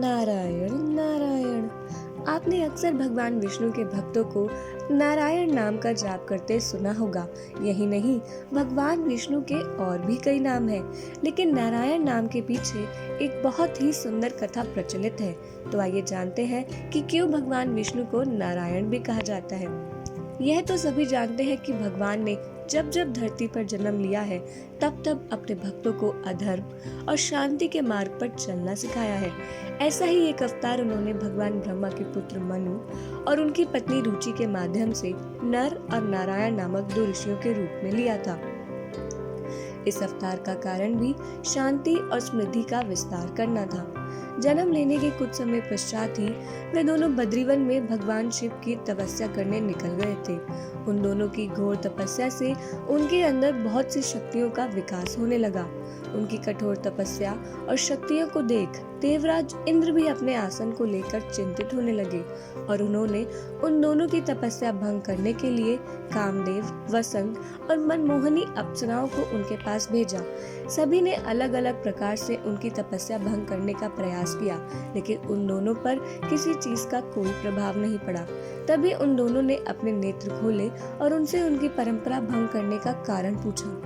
नारायण नारायण। आपने अक्सर भगवान विष्णु के भक्तों को नारायण नाम का जाप करते सुना होगा। यही नहीं, भगवान विष्णु के और भी कई नाम हैं, लेकिन नारायण नाम के पीछे एक बहुत ही सुंदर कथा प्रचलित है। तो आइए जानते हैं कि क्यों भगवान विष्णु को नारायण भी कहा जाता है। यह तो सभी जानते हैं कि भगवान ने जब जब धरती पर जन्म लिया है, तब तब अपने भक्तों को अधर्म और शांति के मार्ग पर चलना सिखाया है। ऐसा ही एक अवतार उन्होंने भगवान ब्रह्मा के पुत्र मनु और उनकी पत्नी रुचि के माध्यम से नर और नारायण नामक दो ऋषियों के रूप में लिया था। इस अवतार का कारण भी शांति और समृद्धि का विस्तार करना था। जन्म लेने के कुछ समय पश्चात ही वे दोनों बद्रीवन में भगवान शिव की तपस्या करने निकल गए थे। उन दोनों की घोर तपस्या से उनके अंदर बहुत सी शक्तियों का विकास होने लगा। उनकी कठोर तपस्या और शक्तियों को देख देवराज इंद्र भी अपने आसन को लेकर चिंतित होने लगे और उन्होंने उन दोनों की तपस्या भंग करने के लिए कामदेव, वसंत और मनमोहनी अप्सराओं को उनके पास भेजा। सभी ने अलग अलग प्रकार से उनकी तपस्या भंग करने का प्रयास किया, लेकिन उन दोनों पर किसी चीज का कोई प्रभाव नहीं पड़ा। तभी उन दोनों ने अपने नेत्र खोले और उनसे उनकी परंपरा भंग करने का कारण पूछा।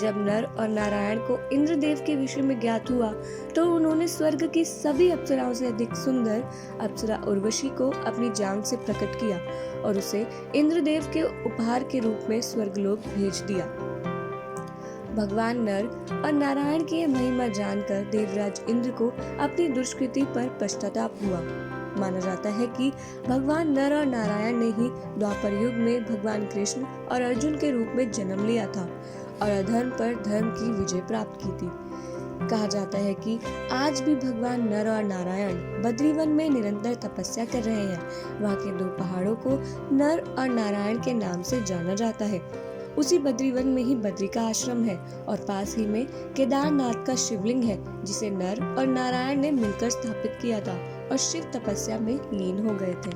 जब नर और नारायण को इंद्रदेव के विषय में ज्ञात हुआ, तो उन्होंने स्वर्ग की सभी अप्सराओं से अधिक सुंदर अप्सरा उर्वशी को अपनी जांघ से प्रकट किया और उसे इंद्रदेव के उपहार के रूप में स्वर्गलोक भेज दिया। भगवान नर और नारायण की यह महिमा जानकर देवराज इंद्र को अपनी दुष्कृति पर पश्चाताप हुआ। माना जाता है कि भगवान नर और नारायण ने ही द्वापर युग में भगवान कृष्ण और अर्जुन के रूप में जन्म लिया था और अधर्म पर धर्म की विजय प्राप्त की थी। कहा जाता है कि आज भी भगवान नर और नारायण बद्रीवन में निरंतर तपस्या कर रहे हैं। वहाँ के दो पहाड़ों को नर और नारायण के नाम से जाना जाता है। उसी बद्रीवन में ही बद्री का आश्रम है और पास ही में केदारनाथ का शिवलिंग है, जिसे नर और नारायण ने मिलकर स्थापित किया था और शिव तपस्या में लीन हो गए थे।